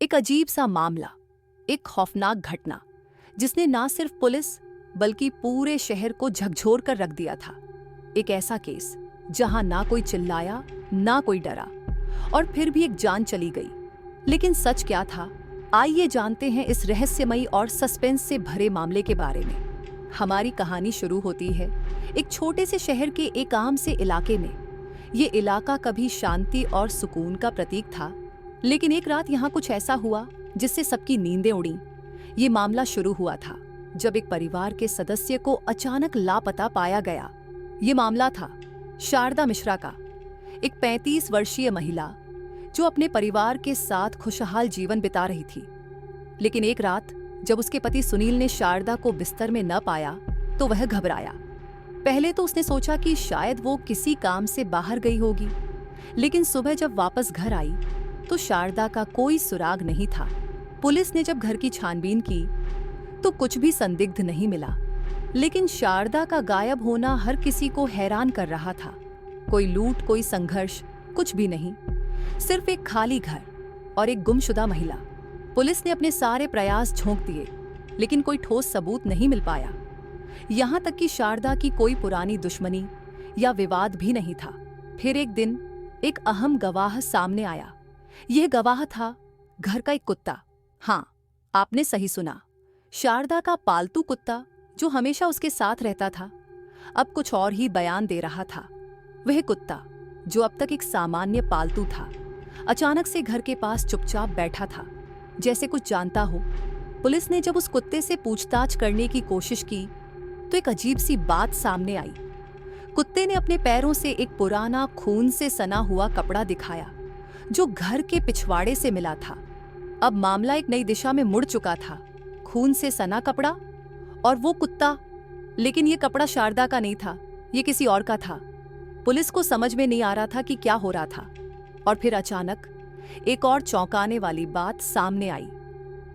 एक अजीब सा मामला, एक खौफनाक घटना जिसने ना सिर्फ पुलिस बल्कि पूरे शहर को झकझोर कर रख दिया था। एक ऐसा केस जहां ना कोई चिल्लाया ना कोई डरा और फिर भी एक जान चली गई। लेकिन सच क्या था? आइए जानते हैं इस रहस्यमयी और सस्पेंस से भरे मामले के बारे में। हमारी कहानी शुरू होती है एक छोटे से शहर के एक आम से इलाके में। ये इलाका कभी शांति और सुकून का प्रतीक था, लेकिन एक रात यहाँ कुछ ऐसा हुआ जिससे सबकी नींदें उड़ी। ये मामला शुरू हुआ था जब एक परिवार के सदस्य को अचानक लापता पाया गया। ये मामला था शारदा मिश्रा का, एक 35 वर्षीय महिला जो अपने परिवार के साथ खुशहाल जीवन बिता रही थी। लेकिन एक रात जब उसके पति सुनील ने शारदा को बिस्तर में न पाया तो वह घबराया। पहले तो उसने सोचा कि शायद वो किसी काम से बाहर गई होगी, लेकिन सुबह जब वापस घर आई तो शारदा का कोई सुराग नहीं था। पुलिस ने जब घर की छानबीन की तो कुछ भी संदिग्ध नहीं मिला, लेकिन शारदा का गायब होना हर किसी को हैरान कर रहा था। कोई लूट, कोई संघर्ष, कुछ भी नहीं, सिर्फ एक खाली घर और एक गुमशुदा महिला। पुलिस ने अपने सारे प्रयास झोंक दिए, लेकिन कोई ठोस सबूत नहीं मिल पाया। यहां तक कि शारदा की कोई पुरानी दुश्मनी या विवाद भी नहीं था। फिर एक दिन एक अहम गवाह सामने आया। यह गवाह था घर का एक कुत्ता। हाँ, आपने सही सुना, शारदा का पालतू कुत्ता जो हमेशा उसके साथ रहता था, अब कुछ और ही बयान दे रहा था। वह कुत्ता जो अब तक एक सामान्य पालतू था, अचानक से घर के पास चुपचाप बैठा था, जैसे कुछ जानता हो। पुलिस ने जब उस कुत्ते से पूछताछ करने की कोशिश की तो एक अजीब सी बात सामने आई। कुत्ते ने अपने पैरों से एक पुराना खून से सना हुआ कपड़ा दिखाया जो घर के पिछवाड़े से मिला था। अब मामला एक नई दिशा में मुड़ चुका था। खून से सना कपड़ा और वो कुत्ता, लेकिन ये कपड़ा शारदा का नहीं था, ये किसी और का था। पुलिस को समझ में नहीं आ रहा था कि क्या हो रहा था। और फिर अचानक एक और चौंकाने वाली बात सामने आई।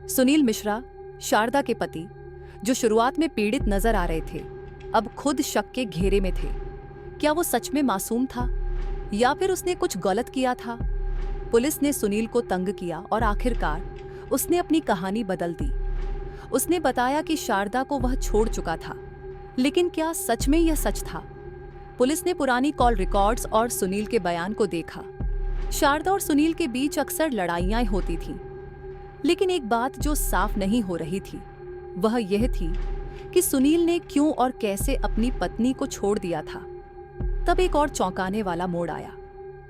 सुनील मिश्रा, शारदा के पति, जो शुरुआत में पीड़ित नजर आ रहे थे, अब खुद शक के घेरे में थे। क्या वो सच में मासूम था या फिर उसने कुछ गलत किया था? पुलिस ने सुनील को तंग किया और आखिरकार उसने अपनी कहानी बदल दी। उसने बताया कि शारदा को वह छोड़ चुका था, लेकिन क्या सच में यह सच था? पुलिस ने पुरानी कॉल रिकॉर्ड्स और सुनील के बयान को देखा। शारदा और सुनील के बीच अक्सर लड़ाइयां होती थीं, लेकिन एक बात जो साफ नहीं हो रही थी वह यह थी कि सुनील ने क्यों और कैसे अपनी पत्नी को छोड़ दिया था। तब एक और चौंकाने वाला मोड़ आया।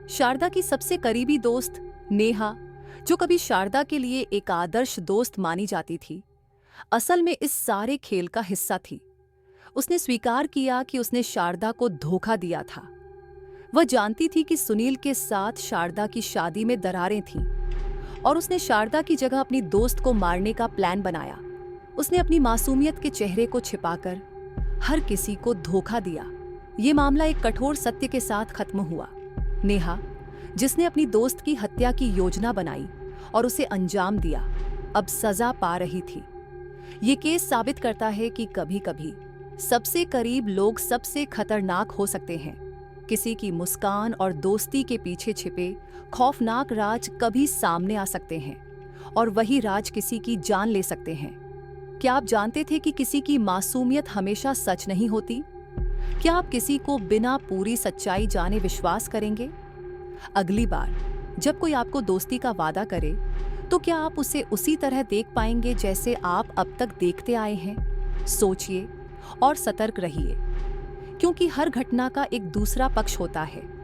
शारदा की सबसे करीबी दोस्त नेहा, जो कभी शारदा के लिए एक आदर्श दोस्त मानी जाती थी, असल में इस सारे खेल का हिस्सा थी। उसने स्वीकार किया कि उसने शारदा को धोखा दिया था। वह जानती थी कि सुनील के साथ शारदा की शादी में दरारें थीं और उसने शारदा की जगह अपनी दोस्त को मारने का प्लान बनाया। उसने अपनी मासूमियत के चेहरे को छिपाकर हर किसी को धोखा दिया। ये मामला एक कठोर सत्य के साथ खत्म हुआ। नेहा, जिसने अपनी दोस्त की हत्या की योजना बनाई और उसे अंजाम दिया, अब सजा पा रही थी। ये केस साबित करता है कि कभी-कभी सबसे करीब लोग सबसे खतरनाक हो सकते हैं। किसी की मुस्कान और दोस्ती के पीछे छिपे खौफनाक राज कभी सामने आ सकते हैं और वही राज किसी की जान ले सकते हैं। क्या आप जानते थे कि किसी की मासूमियत हमेशा सच नहीं होती? क्या आप किसी को बिना पूरी सच्चाई जाने विश्वास करेंगे? अगली बार जब कोई आपको दोस्ती का वादा करे तो क्या आप उसे उसी तरह देख पाएंगे जैसे आप अब तक देखते आए हैं? सोचिए और सतर्क रहिए, क्योंकि हर घटना का एक दूसरा पक्ष होता है।